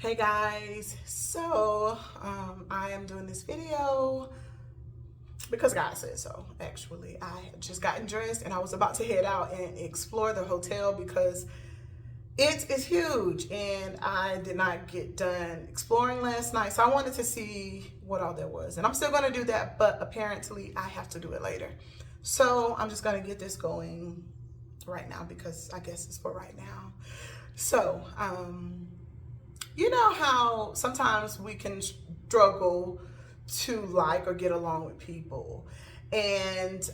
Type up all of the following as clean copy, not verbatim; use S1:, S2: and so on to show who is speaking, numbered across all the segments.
S1: Hey guys, so I am doing this video because God said so. Actually, I had just gotten dressed and I was about to head out and explore the hotel because it is huge and I did not get done exploring last night. So I wanted to see what all there was. And I'm still going to do that, but apparently I have to do it later. So I'm just going to get this going right now because I guess it's for right now. So, you know how sometimes we can struggle to like or get along with people, and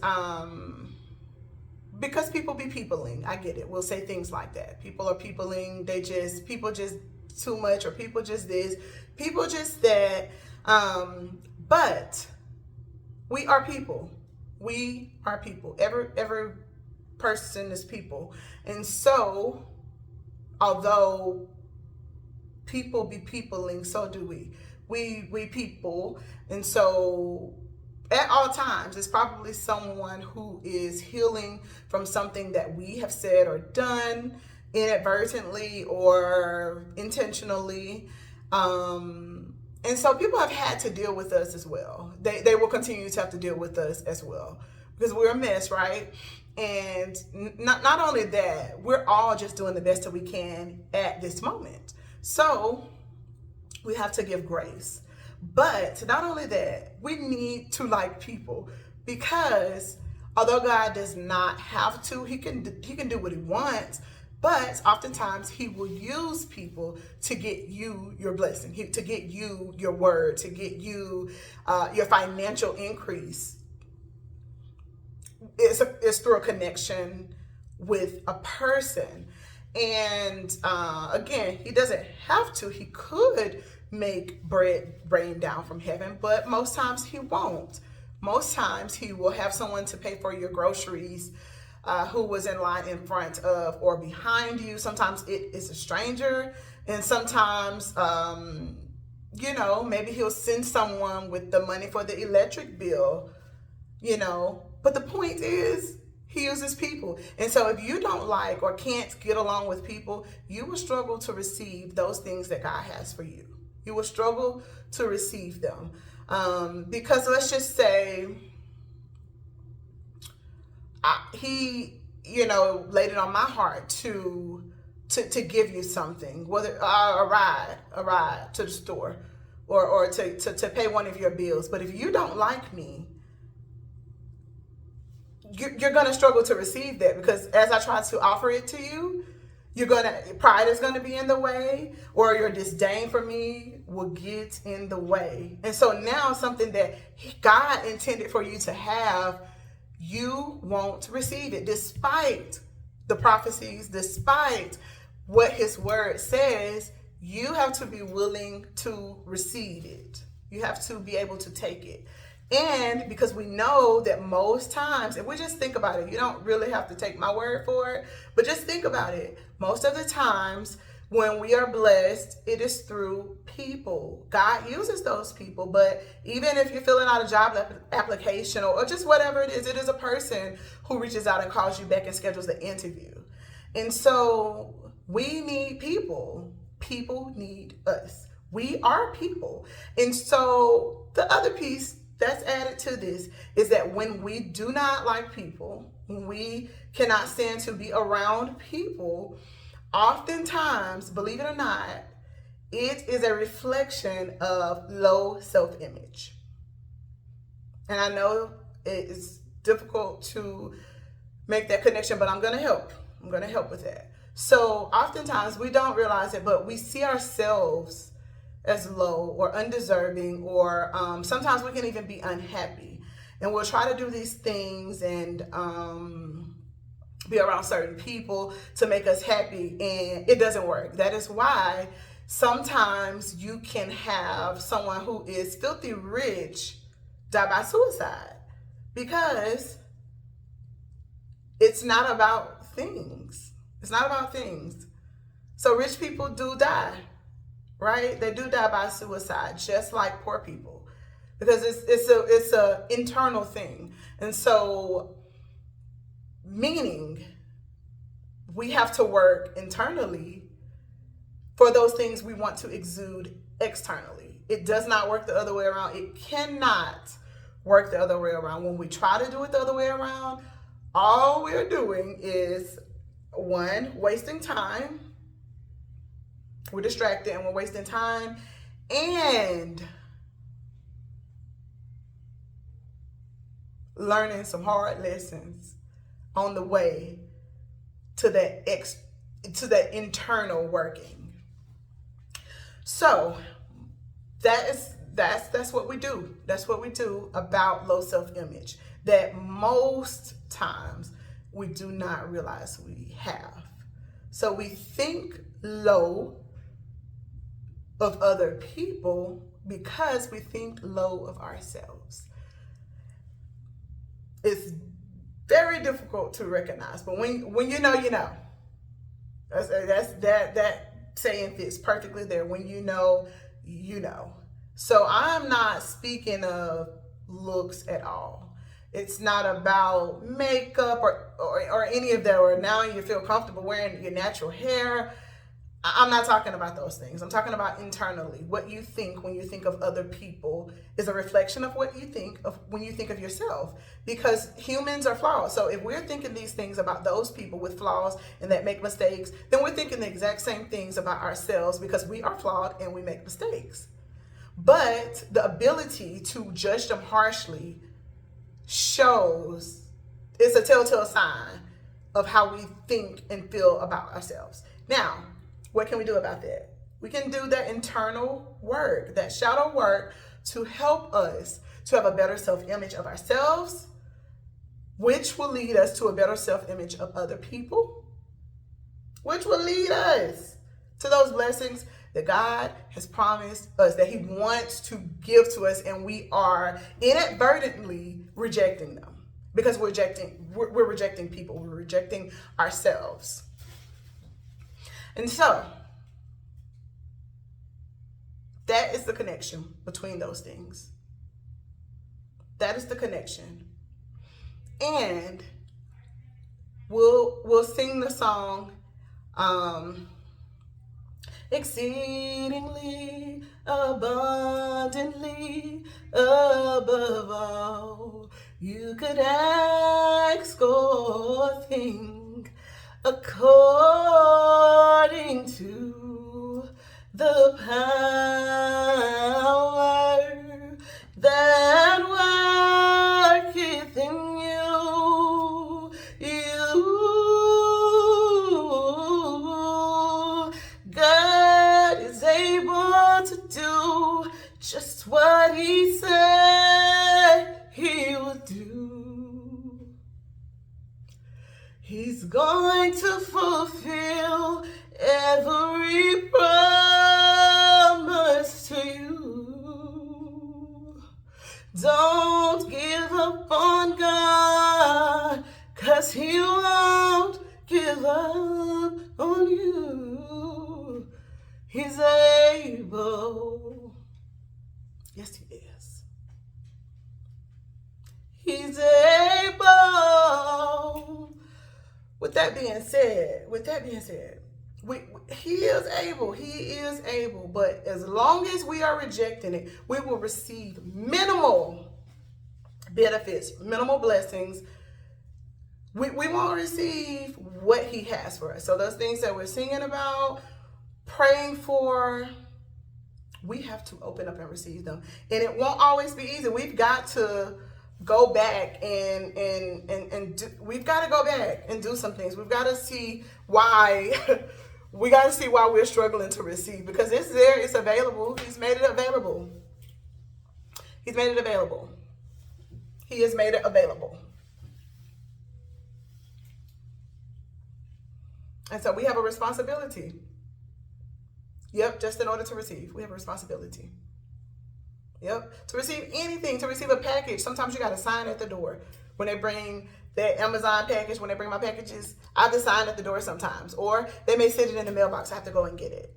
S1: because people be peopling, I get it. We'll say things like that. People are peopling. People just too much, or people just this, people just that. But we are people. We are people. Every person is people, and so although people be peopling, so do we. We people, and so at all times, it's probably someone who is healing from something that we have said or done inadvertently or intentionally. And so people have had to deal with us as well. They will continue to have to deal with us as well because we're a mess, right? And not only that, we're all just doing the best that we can at this moment. So we have to give grace. But not only that, we need to like people, because although God does not have to, he can do what he wants, but oftentimes he will use people to get you your blessing, to get you your word, to get you your financial increase. It's through a connection with a person. And again, he doesn't have to. He could make bread rain down from heaven, but most times he won't. Most times he will have someone to pay for your groceries who was in line in front of or behind you. Sometimes it is a stranger, and sometimes maybe he'll send someone with the money for the electric bill, but the point is, he uses people. And so if you don't like or can't get along with people, you will struggle to receive those things that God has for you. You will struggle to receive them. Because let's just say he, laid it on my heart to give you something, whether a ride to the store, or to pay one of your bills. But if you don't like me, you're going to struggle to receive that, because as I try to offer it to you, pride is going to be in the way, or your disdain for me will get in the way. And so now something that God intended for you to have, you won't receive it, despite the prophecies, despite what his word says. You have to be willing to receive it. You have to be able to take it. And because we know that most times, if we just think about it, you don't really have to take my word for it, but just think about it. Most of the times when we are blessed, it is through people. God uses those people. But even if you're filling out a job application or just whatever it is a person who reaches out and calls you back and schedules the interview. And so we need people. People need us. We are people. And so the other piece that's added to this is that when we do not like people, when we cannot stand to be around people, oftentimes, believe it or not, it is a reflection of low self-image. And I know it's difficult to make that connection, but I'm going to help. I'm going to help with that. So oftentimes we don't realize it, but we see ourselves as low or undeserving, or sometimes we can even be unhappy, and we'll try to do these things and be around certain people to make us happy, and it doesn't work. That is why sometimes you can have someone who is filthy rich die by suicide, because it's not about things. It's not about things. So rich people do die. Right? They do die by suicide, just like poor people, because it's a internal thing. And so, meaning we have to work internally for those things we want to exude externally. It does not work the other way around. It cannot work the other way around. When we try to do it the other way around, all we're doing is, one, wasting time. We're distracted and we're wasting time, and learning some hard lessons on the way to that internal working. So that's what we do. That's what we do about low self-image that most times we do not realize we have. So we think low of other people because we think low of ourselves. It's very difficult to recognize, but when you know, you know. That saying fits perfectly there. When you know, you know. So I'm not speaking of looks at all. It's not about makeup or any of that, or now you feel comfortable wearing your natural hair. I'm not talking about those things. I'm talking about internally. What you think when you think of other people is a reflection of what you think of when you think of yourself, because humans are flawed. So if we're thinking these things about those people with flaws and that make mistakes, then we're thinking the exact same things about ourselves because we are flawed and we make mistakes. But the ability to judge them harshly shows, it's a telltale sign of how we think and feel about ourselves. Now, what can we do about that? We can do that internal work, that shadow work, to help us to have a better self-image of ourselves, which will lead us to a better self-image of other people, which will lead us to those blessings that God has promised us, that He wants to give to us, and we are inadvertently rejecting them because we're rejecting people, we're rejecting ourselves. And so, that is the connection between those things. That is the connection. And we'll sing the song, exceedingly, abundantly, above all you could ask or think, according to the power that worketh in you. God is able to do just what He said He would do. He's going to fulfill every promise to you. Don't give up on God, 'cause He won't give up on you. He's able. Yes, He is. He's able. With that being said, He is able, but as long as we are rejecting it, we will receive minimal benefits, minimal blessings. We won't receive what He has for us. So those things that we're singing about, praying for, we have to open up and receive them. And it won't always be easy. We've got to go back and we've got to go back and do some things. We've got to see why we're struggling to receive, because it's there, it's available. He's made it available. He has made it available. And so we have a responsibility. Yep, just in order to receive, we have a responsibility. Yep, to receive anything, to receive a package, sometimes you got to sign at the door. When they bring their Amazon package, when they bring my packages, I have to sign at the door sometimes. Or they may sit it in the mailbox. I have to go and get it.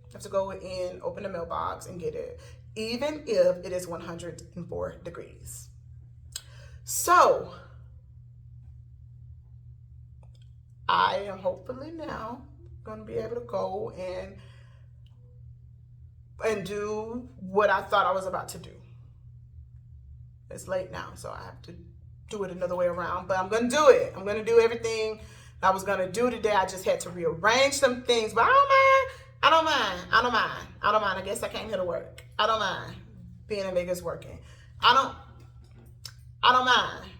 S1: I have to go in, open the mailbox and get it, even if it is 104 degrees. So, I am hopefully now going to be able to go and do what I thought I was about to do. It's late now, so I have to do it another way around, but I'm going to do it. I'm going to do everything I was going to do today. I just had to rearrange some things, but I don't mind. I don't mind. I don't mind. I don't mind. I guess I came here to work. I don't mind being in Vegas working. I don't mind.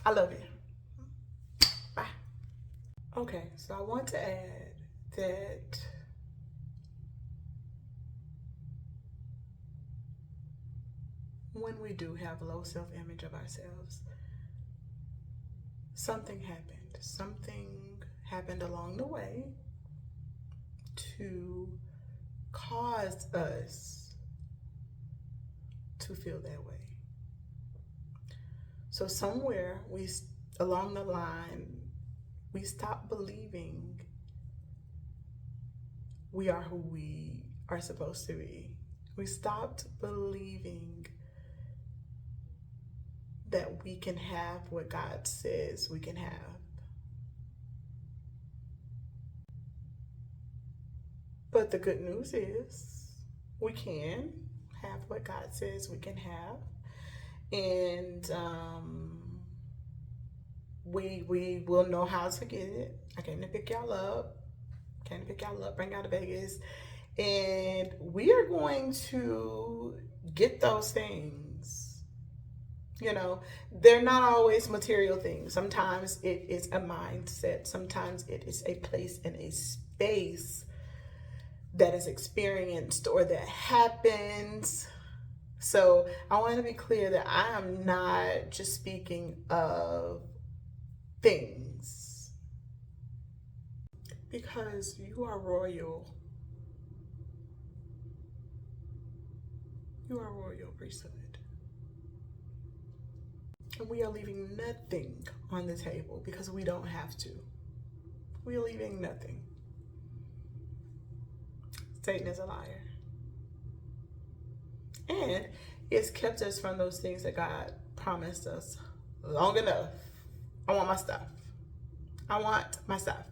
S1: I love you. Bye. Okay, so I want to add that when we do have low self-image of ourselves, something happened. Something happened along the way to cause us to feel that way. So somewhere along the line, we stopped believing we are who we are supposed to be. We stopped believing that we can have what God says we can have. But the good news is we can have what God says we can have. And we will know how to get it. I came to pick y'all up. Bring y'all to Vegas. And we are going to get those things. You know, they're not always material things. Sometimes it is a mindset. Sometimes it is a place and a space that is experienced or that happens. So I want to be clear that I am not just speaking of things, because you are royal. You are royal priesthood. And we are leaving nothing on the table because we don't have to. We are leaving nothing. Satan is a liar. And it's kept us from those things that God promised us long enough. I want my stuff. I want my stuff.